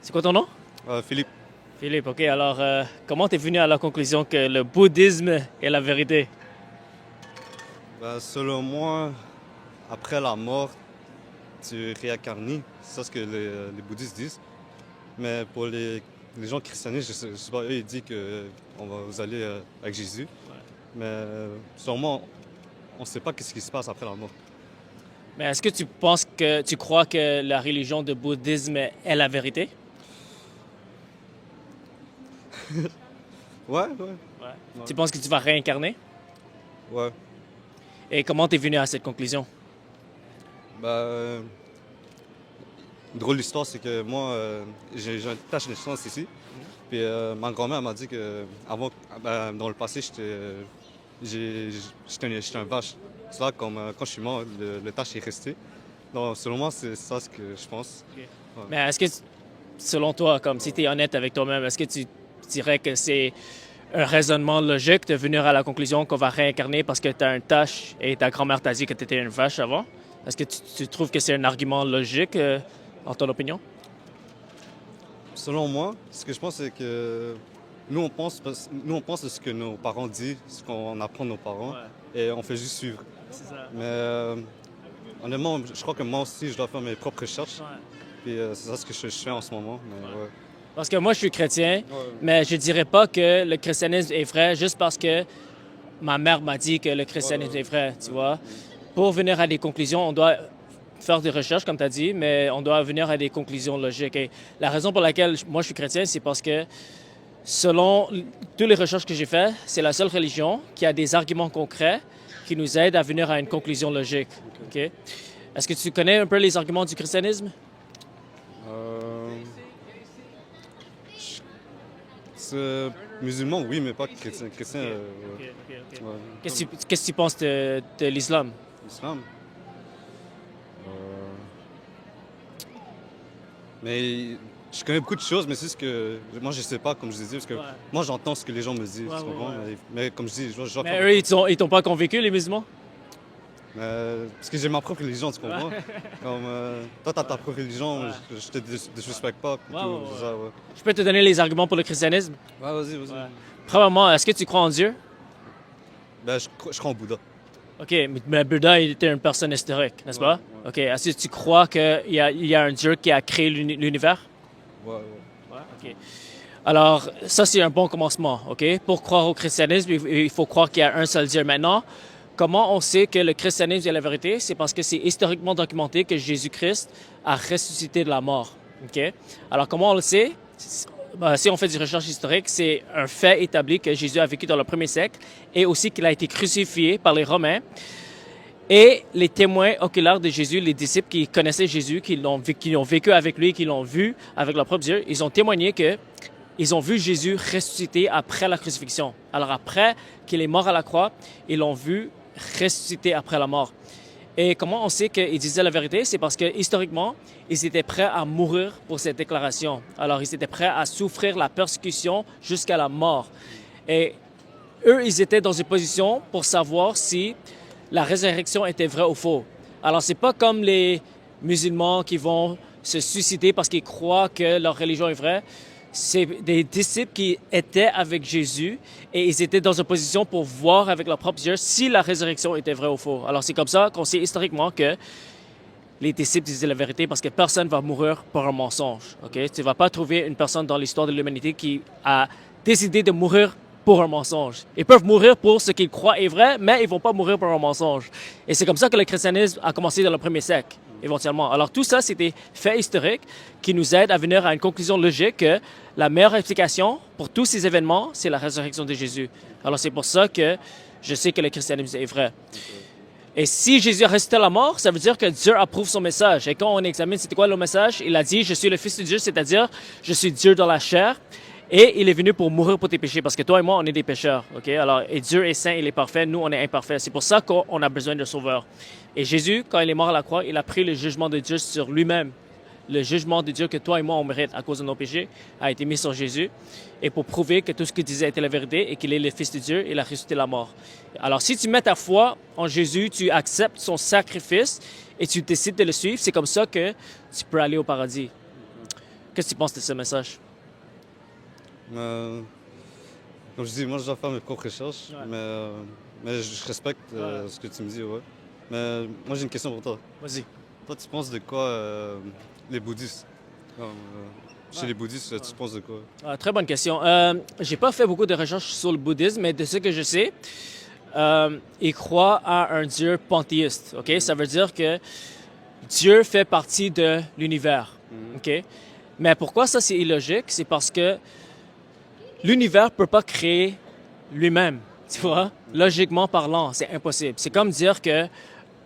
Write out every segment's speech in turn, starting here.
C'est quoi ton nom? Philippe, Philippe, ok. Alors, comment t'es venu à la conclusion que le bouddhisme est la vérité? ben, selon moi, après la mort, tu réincarnes. C'est ça ce que les bouddhistes disent. Mais pour les gens christianistes, je sais pas, eux, ils disent que vous allez avec Jésus. Mais selon moi, on ne sait pas qu'est-ce qui se passe après la mort. Mais est-ce que tu penses que tu crois que la religion de bouddhisme est la vérité? Ouais, ouais, Ouais. ouais. Tu penses que tu vas réincarner? Ouais. Et comment t'es venu à cette conclusion? Ben, une drôle d'histoire, c'est que moi, j'ai une tache de naissance ici. Puis ma grand-mère m'a dit que avant, ben, dans le passé, j'étais un vache. C'est là, comme quand je suis mort, le tache est resté. Donc, selon moi, c'est ça ce que je pense. Ok. Ouais. Mais est-ce que, selon toi, comme si tu es honnête avec toi-même, est-ce que tu dirais que c'est un raisonnement logique de venir à la conclusion qu'on va réincarner parce que tu as une tâche et ta grand-mère t'a dit que tu étais une vache avant? Est-ce que tu trouves que c'est un argument logique, en ton opinion? Selon moi, ce que je pense, c'est que nous, on pense de ce que nos parents disent, ce qu'on apprend de nos parents, et on fait juste suivre. C'est ça. Mais honnêtement, je crois que moi aussi, je dois faire mes propres recherches. Ouais. Puis c'est ça ce que je fais en ce moment. Mais, ouais. Parce que moi, je suis chrétien, Ouais. mais je dirais pas que le christianisme est vrai juste parce que ma mère m'a dit que le christianisme Ouais. est vrai, tu vois. Pour venir à des conclusions, on doit faire des recherches, comme tu as dit, mais on doit venir à des conclusions logiques. Et la raison pour laquelle moi, je suis chrétien, c'est parce que selon toutes les recherches que j'ai faites, c'est la seule religion qui a des arguments concrets qui nous aident à venir à une conclusion logique. OK? Est-ce que tu connais un peu les arguments du christianisme? Euh, c'est musulman, oui, mais pas chrétien. Chrétien, ouais. Qu'est-ce que tu penses de l'islam? Islam. Euh, Mais je connais beaucoup de choses, mais c'est ce que moi je sais pas, comme je disais, parce que Ouais. moi j'entends ce que les gens me disent, Ouais, tu ouais, comprends? ouais. Mais comme je dis, je dois Mais faire. eux, ils t'ont pas convaincu, les musulmans? Parce que j'ai ma propre religion, tu comprends? Comme, toi, t'as ta propre religion, Ouais. je te disrespecte pas, et Ouais, tout, ouais, ouais. ça, ouais. Je peux te donner les arguments pour le christianisme? Ouais, vas-y, vas-y. Ouais. Premièrement, est-ce que tu crois en Dieu? Ben, je crois en Bouddha. OK, mais Bouddha, il était une personne historique, n'est-ce pas? Ouais. OK, est-ce que tu crois qu'il y a un Dieu qui a créé l'univers? Ouais, ouais. Ouais, OK. Alors, ça, c'est un bon commencement, OK? Pour croire au christianisme, il faut croire qu'il y a un seul Dieu. Maintenant, comment on sait que le christianisme est la vérité? C'est parce que c'est historiquement documenté que Jésus-Christ a ressuscité de la mort, OK? Alors, comment on le sait? Si on fait des recherches historiques, c'est un fait établi que Jésus a vécu dans le premier siècle et aussi qu'il a été crucifié par les Romains. Et les témoins oculaires de Jésus, les disciples qui connaissaient Jésus, qui ont vécu avec lui, qui l'ont vu avec leur propre yeux, ils ont témoigné que ils ont vu Jésus ressusciter après la crucifixion. Alors après qu'il est mort à la croix, ils l'ont vu ressusciter après la mort. Et comment on sait qu'ils disaient la vérité? C'est parce que historiquement, ils étaient prêts à mourir pour cette déclaration. Alors ils étaient prêts à souffrir la persécution jusqu'à la mort. Et eux, ils étaient dans une position pour savoir si la résurrection était vraie ou faux. Alors c'est pas comme les musulmans qui vont se suicider parce qu'ils croient que leur religion est vraie. C'est des disciples qui étaient avec Jésus et ils étaient dans une position pour voir avec leurs propres yeux si la résurrection était vraie ou faux. Alors c'est comme ça qu'on sait historiquement que les disciples disaient la vérité parce que personne ne va mourir pour un mensonge. Okay? Tu ne vas pas trouver une personne dans l'histoire de l'humanité qui a décidé de mourir pour un mensonge. Ils peuvent mourir pour ce qu'ils croient est vrai, mais ils ne vont pas mourir pour un mensonge. Et c'est comme ça que le christianisme a commencé dans le premier siècle, éventuellement. Alors tout ça, c'est des faits historiques qui nous aident à venir à une conclusion logique que la meilleure explication pour tous ces événements, c'est la résurrection de Jésus. Alors c'est pour ça que je sais que le christianisme est vrai. Et si Jésus a ressuscité à la mort, ça veut dire que Dieu approuve son message. Et quand on examine c'était quoi le message, il a dit « Je suis le Fils de Dieu », c'est-à-dire « Je suis Dieu dans la chair ». Et il est venu pour mourir pour tes péchés, parce que toi et moi, on est des pécheurs. Okay? Alors, et Dieu est saint, il est parfait, nous, on est imparfaits. C'est pour ça qu'on a besoin de sauveur. Et Jésus, quand il est mort à la croix, il a pris le jugement de Dieu sur lui-même. Le jugement de Dieu que toi et moi, on mérite à cause de nos péchés, a été mis sur Jésus. Et pour prouver que tout ce qu'il disait était la vérité et qu'il est le Fils de Dieu, il a ressuscité la mort. Alors, si tu mets ta foi en Jésus, tu acceptes son sacrifice et tu décides de le suivre, c'est comme ça que tu peux aller au paradis. Qu'est-ce que tu penses de ce message? Comme je dis, moi, je dois faire mes propres recherches, Ouais. mais je respecte ce que tu me dis, ouais. Mais moi, j'ai une question pour toi. Vas-y. Toi, tu penses de quoi les bouddhistes? Chez les bouddhistes, tu penses de quoi? Très bonne question. J'ai pas fait beaucoup de recherches sur le bouddhisme, mais de ce que je sais, ils croient à un Dieu panthéiste. Ok, ça veut dire que Dieu fait partie de l'univers. Ok, mais pourquoi ça c'est illogique? C'est parce que l'univers peut pas créer lui-même. Tu vois, logiquement parlant, c'est impossible. C'est comme dire que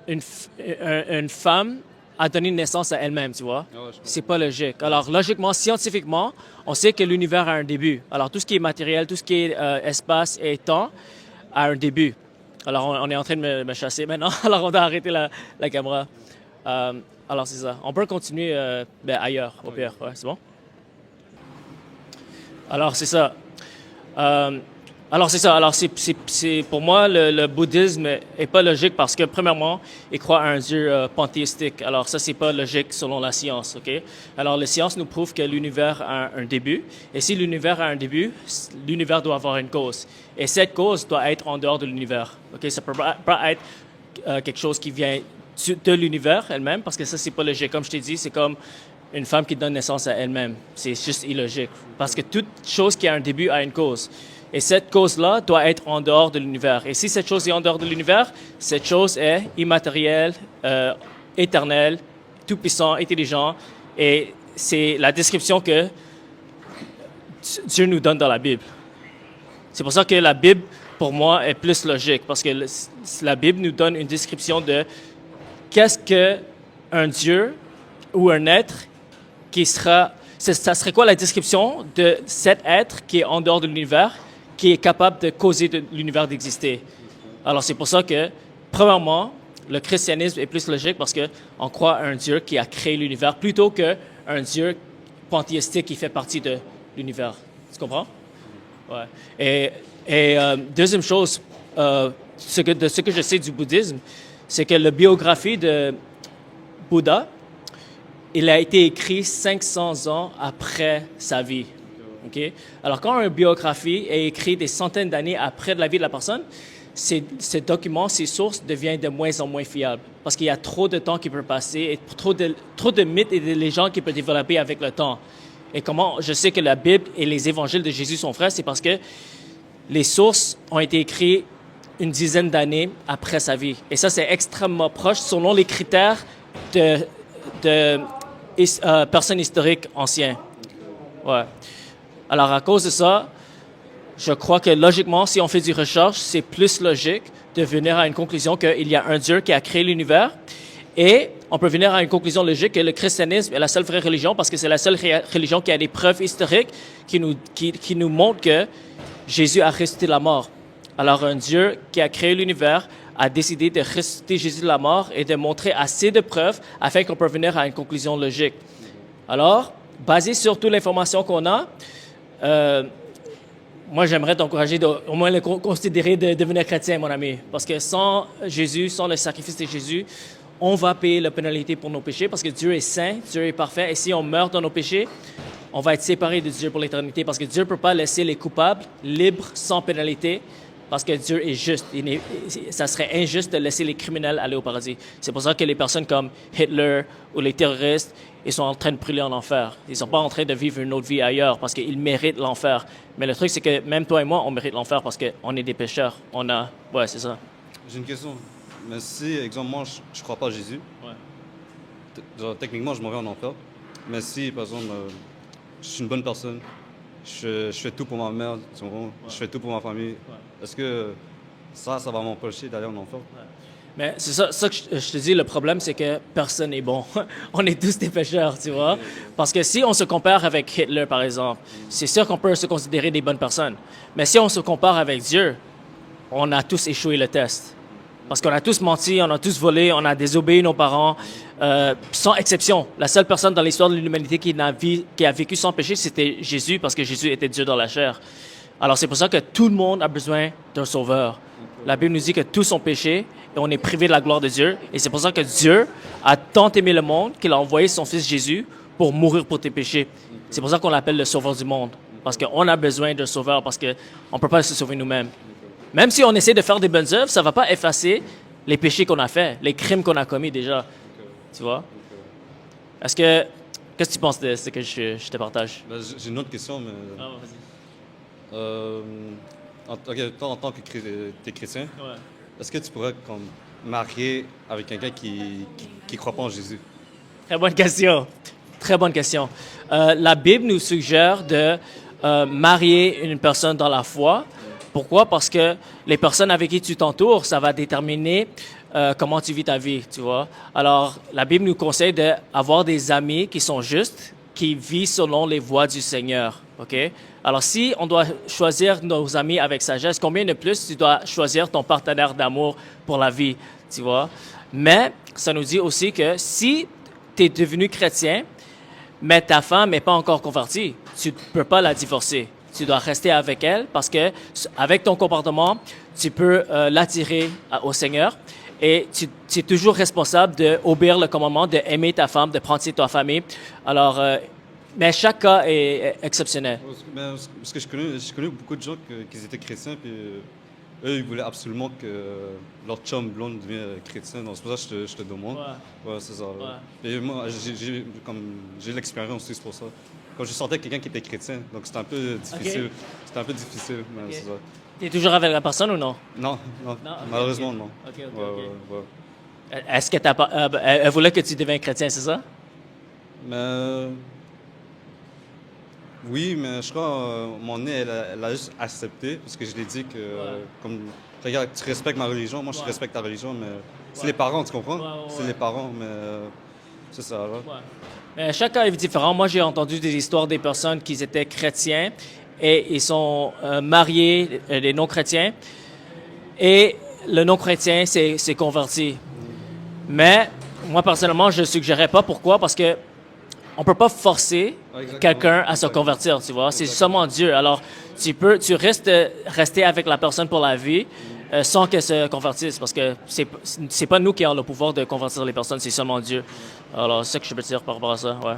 une femme a donné naissance à elle-même, tu vois. C'est pas logique. Alors, logiquement, scientifiquement, on sait que l'univers a un début. Alors, tout ce qui est matériel, tout ce qui est espace et temps a un début. Alors, on est en train de me chasser maintenant. Alors, on doit arrêter la caméra. Alors, c'est ça. On peut continuer ailleurs, au pire. Ouais, c'est bon? Alors, c'est ça. Alors, c'est ça. Alors, pour moi, le bouddhisme est pas logique parce que, premièrement, il croit à un Dieu panthéistique. Alors, ça, c'est pas logique selon la science, OK? Alors, la science nous prouve que l'univers a un début. Et si l'univers a un début, l'univers doit avoir une cause. Et cette cause doit être en dehors de l'univers, OK? Ça peut pas être quelque chose qui vient de l'univers elle-même parce que ça, c'est pas logique. Comme je t'ai dit, c'est comme une femme qui donne naissance à elle-même. C'est juste illogique. Parce que toute chose qui a un début a une cause. Et cette cause-là doit être en dehors de l'univers. Et si cette chose est en dehors de l'univers, cette chose est immatérielle, éternelle, tout-puissant, intelligent. Et c'est la description que Dieu nous donne dans la Bible. C'est pour ça que la Bible, pour moi, est plus logique. Parce que la Bible nous donne une description de qu'est-ce qu'un Dieu ou un être qui sera... Ça serait quoi la description de cet être qui est en dehors de l'univers, qui est capable de causer de l'univers d'exister? Alors, c'est pour ça que, premièrement, le christianisme est plus logique parce qu'on croit à un Dieu qui a créé l'univers plutôt qu'un Dieu panthéistique qui fait partie de l'univers. Tu comprends? Ouais. Et deuxième chose, de ce que je sais du bouddhisme, c'est que la biographie de Bouddha, il a été écrit 500 ans après sa vie. Okay? Alors, quand une biographie est écrite des centaines d'années après la vie de la personne, ces documents, ces sources deviennent de moins en moins fiables parce qu'il y a trop de temps qui peut passer et trop de mythes et de légendes qui peuvent développer avec le temps. Et comment je sais que la Bible et les évangiles de Jésus sont vrais, c'est parce que les sources ont été écrites une dizaine d'années après sa vie. Et ça, c'est extrêmement proche selon les critères de personnes historiques anciennes. Ouais. Alors, à cause de ça, je crois que logiquement, si on fait du recherche, c'est plus logique de venir à une conclusion qu'il y a un Dieu qui a créé l'univers. Et on peut venir à une conclusion logique que le christianisme est la seule vraie religion parce que c'est la seule religion qui a des preuves historiques qui nous montrent que Jésus a ressuscité de la mort. Alors, un Dieu qui a créé l'univers a décidé de ressusciter Jésus de la mort et de montrer assez de preuves afin qu'on puisse venir à une conclusion logique. Alors, basé sur toute l'information qu'on a, moi, j'aimerais t'encourager au moins le considérer de devenir chrétien, mon ami. Parce que sans Jésus, sans le sacrifice de Jésus, on va payer la pénalité pour nos péchés parce que Dieu est saint, Dieu est parfait. Et si on meurt dans nos péchés, on va être séparé de Dieu pour l'éternité parce que Dieu ne peut pas laisser les coupables libres sans pénalité parce que Dieu est juste. Ça serait injuste de laisser les criminels aller au paradis. C'est pour ça que les personnes comme Hitler ou les terroristes, ils sont en train de brûler en enfer. Ils ne sont pas en train de vivre une autre vie ailleurs parce qu'ils méritent l'enfer. Mais le truc, c'est que même toi et moi, on mérite l'enfer parce qu'on est des pécheurs. Ouais, c'est ça. J'ai une question. Mais si, exemple, moi, je crois pas à Jésus, genre, techniquement, je m'en vais en enfer. Mais si, par exemple, je suis une bonne personne, je fais tout pour ma mère, je fais tout pour ma famille, est-ce que ça va m'empêcher d'aller en enfer? Mais c'est ça que je te dis, le problème, c'est que personne n'est bon. On est tous des pécheurs, tu vois. Parce que si on se compare avec Hitler, par exemple, c'est sûr qu'on peut se considérer des bonnes personnes. Mais si on se compare avec Dieu, on a tous échoué le test. Parce qu'on a tous menti, on a tous volé, on a désobéi nos parents, sans exception. La seule personne dans l'histoire de l'humanité qui a vécu sans péché, c'était Jésus, parce que Jésus était Dieu dans la chair. Alors c'est pour ça que tout le monde a besoin d'un sauveur. La Bible nous dit que tous ont péché et on est privé de la gloire de Dieu. Et c'est pour ça que Dieu a tant aimé le monde qu'il a envoyé son Fils Jésus pour mourir pour tes péchés. C'est pour ça qu'on l'appelle le sauveur du monde. Parce qu'on a besoin d'un sauveur, parce qu'on ne peut pas se sauver nous-mêmes. Même si on essaie de faire des bonnes œuvres, ça ne va pas effacer les péchés qu'on a faits, les crimes qu'on a commis déjà. Tu vois? Est-ce que... Qu'est-ce que tu penses de ce que je te partage? Ben, j'ai une autre question, mais Ah, vas-y. toi, en tant que t'es chrétien, Ouais. est-ce que tu pourrais comme marier avec quelqu'un qui croit pas en Jésus? Très bonne question. Très bonne question. La Bible nous suggère de marier une personne dans la foi. Pourquoi? Parce que les personnes avec qui tu t'entoures, ça va déterminer comment tu vis ta vie, tu vois. Alors, la Bible nous conseille d'avoir des amis qui sont justes, qui vivent selon les voies du Seigneur, OK? Alors, si on doit choisir nos amis avec sagesse, combien de plus tu dois choisir ton partenaire d'amour pour la vie, tu vois? Mais ça nous dit aussi que si tu es devenu chrétien, mais ta femme n'est pas encore convertie, tu ne peux pas la divorcer. Tu dois rester avec elle parce que avec ton comportement, tu peux l'attirer au Seigneur et tu es toujours responsable d'obéir le commandement, d'aimer ta femme, de prendre soin de ta famille. Alors, mais chaque cas est exceptionnel. Parce que je connais beaucoup de gens qui étaient chrétiens, puis eux, ils voulaient absolument que leur chum blonde devienne chrétien. Donc, c'est pour ça que je te demande. Ouais, c'est ça. Ouais. Et moi, j'ai l'expérience aussi, c'est pour ça. Quand je sentais quelqu'un qui était chrétien, donc c'était un peu difficile. Okay. C'était un peu difficile, mais okay. C'est ça. Tu es toujours avec la personne ou non? Non, okay, malheureusement, non. Ouais. Est-ce que elle voulait que tu deviennes chrétien, c'est ça? Mais... Oui, mais je crois, mon nez, elle a juste accepté, parce que je l'ai dit que, comme, regarde, tu respectes ma religion, moi je respecte ta religion, mais c'est les parents, tu comprends? C'est les parents, mais c'est ça, là. Mais chaque cas est différent. Moi, j'ai entendu des histoires des personnes qui étaient chrétiens et ils sont mariés, les non-chrétiens, et le non-chrétien s'est converti. Mais moi, personnellement, je ne suggérerais pas. Pourquoi? Parce que on peut pas forcer quelqu'un à se convertir, tu vois. C'est seulement Dieu. Alors, tu restes rester avec la personne pour la vie sans qu'elle se convertisse, parce que c'est pas nous qui avons le pouvoir de convertir les personnes, c'est seulement Dieu. Alors, c'est ça que je peux te dire par rapport à ça, ouais.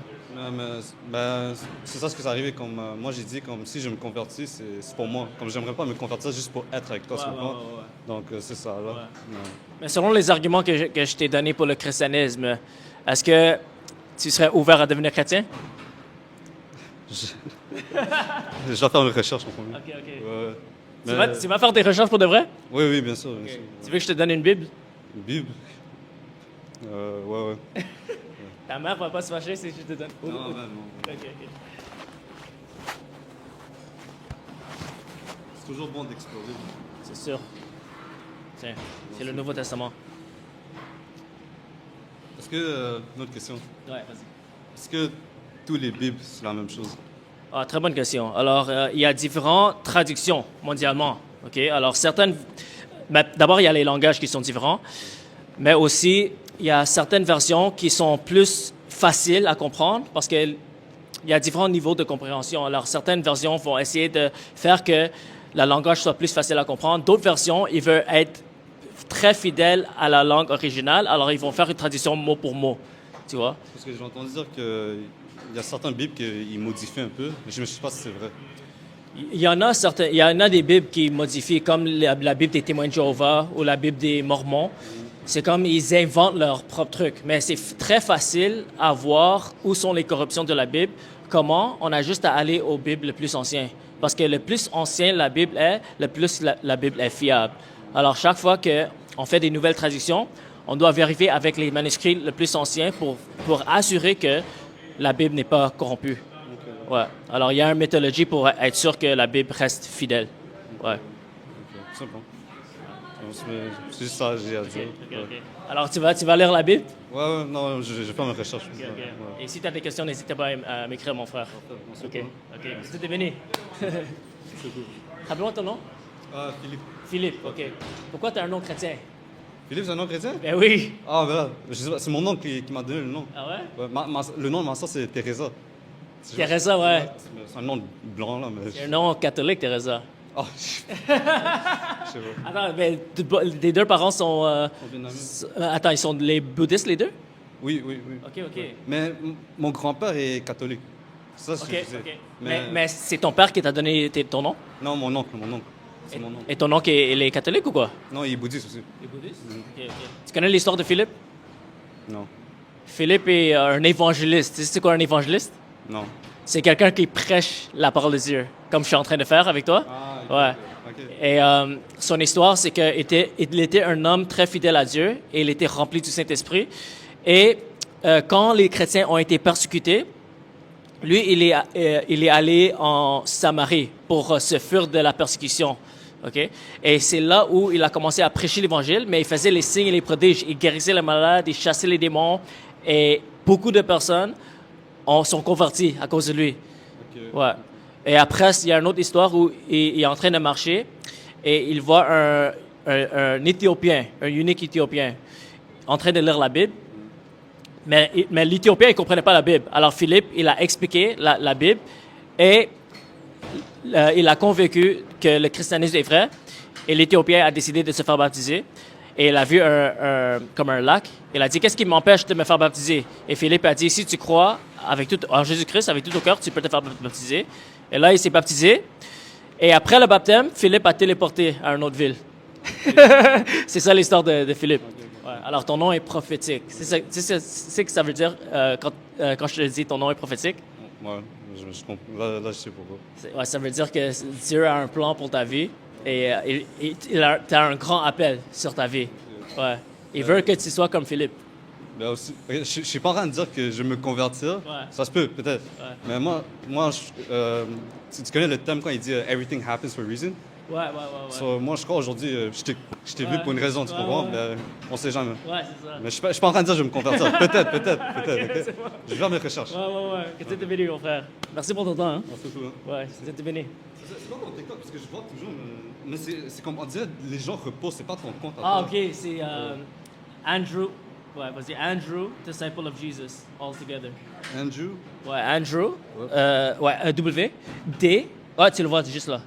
C'est ça ce que ça arrivé. Comme moi, j'ai dit, comme si je me convertis, c'est pour moi. Comme j'aimerais pas me convertir juste pour être avec toi, Donc, c'est ça, là. Ouais. Mais selon les arguments que je t'ai donnés pour le christianisme, est-ce que tu serais ouvert à devenir chrétien? Je vais faire une recherche en premier. OK. Tu vas faire des recherches pour de vrai? Oui, bien sûr. Okay. Tu veux que je te donne une Bible? Une Bible? Ouais. Ta mère va pas se fâcher si je te donne... Non. OK. C'est toujours bon d'explorer. C'est sûr. Tiens, c'est le Nouveau Testament. Est-ce que... une autre question. Ouais, vas-y. Est-ce que tous les Bibles, c'est la même chose? Ah, très bonne question. Alors, il y a différentes traductions mondialement. OK? Alors, certaines... D'abord, il y a les langages qui sont différents, mais aussi, il y a certaines versions qui sont plus faciles à comprendre parce qu'il y a différents niveaux de compréhension. Alors, certaines versions vont essayer de faire que le langage soit plus facile à comprendre. D'autres versions, ils veulent être très fidèles à la langue originale, alors ils vont faire une traduction mot pour mot. Tu vois? Parce que j'ai entendu dire qu'il y a certaines Bibles qui modifient un peu, mais je ne sais pas si c'est vrai. Il y en a des Bibles qui modifient, comme la Bible des témoins de Jéhovah ou la Bible des Mormons. C'est comme ils inventent leur propre truc. Mais c'est très facile à voir où sont les corruptions de la Bible. Comment? On a juste à aller aux Bibles les plus anciennes. Parce que le plus ancien la Bible est, le plus la Bible est fiable. Alors, chaque fois qu'on fait des nouvelles traductions, on doit vérifier avec les manuscrits les plus anciens pour assurer que la Bible n'est pas corrompue. Okay. Ouais. Alors, il y a une méthodologie pour être sûr que la Bible reste fidèle. Ouais. Okay. C'est bon. C'est juste ça que j'ai à dire. Okay. Alors, tu vas lire la Bible? Ouais, non, je vais faire mes recherches. Ouais. Et si tu as des questions, n'hésite pas à m'écrire, mon frère. OK. Merci d'être venu. C'est cool. Rappelle-moi ton nom? Philippe. Philippe, OK. Pourquoi tu as un nom chrétien? Philippe, c'est un nom chrétien? Ben oui. Ah, ben là, je sais pas, c'est mon nom qui m'a donné le nom. Ah ouais? Le nom de ma soeur, c'est Teresa. Teresa, ouais. C'est un nom blanc, là. Mais... C'est un nom catholique, Teresa. Oh, je sais pas. Attends, mais tes deux parents sont... vietnamiens. Attends, ils sont les bouddhistes, les deux? Oui, oui, oui. OK, OK. Mais mon grand-père est catholique. Ça, OK, je sais. OK. Mais c'est ton père qui t'a donné ton nom? Non, mon oncle, mon oncle. C'est Et, mon oncle. et ton oncle, il est catholique ou quoi? Non, il est bouddhiste aussi. Il est bouddhiste? OK, OK. Tu connais l'histoire de Philippe? Non, Philippe est un évangéliste. Tu sais c'est quoi un évangéliste? non. C'est quelqu'un qui prêche la parole de Dieu, comme je suis en train de faire avec toi. Ah, Ouais. ok. Et son histoire, c'est qu'il était un homme très fidèle à Dieu et il était rempli du Saint-Esprit. Et quand les chrétiens ont été persécutés, lui, il est allé en Samarie pour se fuir de la persécution. OK? Et c'est là où il a commencé à prêcher l'Évangile, mais il faisait les signes et les prodiges. Il guérissait les malades, il chassait les démons. Et beaucoup de personnes sont converties à cause de lui. Ok. Ouais. Et après, il y a une autre histoire où il est en train de marcher et il voit un Éthiopien, un unique Éthiopien, en train de lire la Bible. Mais l'Éthiopien, il ne comprenait pas la Bible. Alors Philippe, il a expliqué la Bible et il a convaincu que le christianisme est vrai. Et l'Éthiopien a décidé de se faire baptiser. Et il a vu comme un lac. Il a dit, qu'est-ce qui m'empêche de me faire baptiser? Et Philippe a dit, si tu crois en Jésus-Christ, avec tout ton cœur, tu peux te faire baptiser. Et là, il s'est baptisé. Et après le baptême, Philippe a téléporté à une autre ville. C'est ça l'histoire de Philippe. Ouais. Alors, ton nom est prophétique. C'est que ça veut dire quand je te dis ton nom est prophétique? Ouais, je comprends. Là, je sais pourquoi. Ouais, ça veut dire que Dieu a un plan pour ta vie et tu as un grand appel sur ta vie. Ouais. Il veut que tu sois comme Philippe. Ben aussi, je suis pas en train de dire que je vais me convertir. Ouais. Ça se peut, peut-être. Ouais. Mais moi tu connais le thème quand il dit Everything happens for a reason? Ouais. So, moi, je crois aujourd'hui, je t'ai vu pour une raison, tu Ouais, comprends? ouais. Ben, on sait jamais. Ouais, c'est ça. Mais je suis pas en train de dire que je vais me convertir. Peut-être, ok? c'est bon. Je vais faire mes recherches. Ouais. Que tu es béni, mon frère. Merci pour ton temps. Hein? Merci beaucoup, hein. Ouais, tu es béni. C'est quoi ton TikTok? Parce que je vois toujours. Mais c'est comme on dirait, les gens reposent, c'est pas ton compte à Ah, toi. ok, c'est Andrew. Ouais, vas-y, Andrew, disciple of Jesus, all together. Andrew? Ouais, Andrew. Ouais. W. D. Ah, tu le vois, c'est juste là.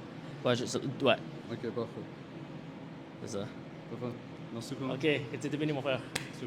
Ouais, ouais, Ok, parfait. c'est ça. Parfait. Merci beaucoup. Ok, que tu es béni, mon frère. Merci.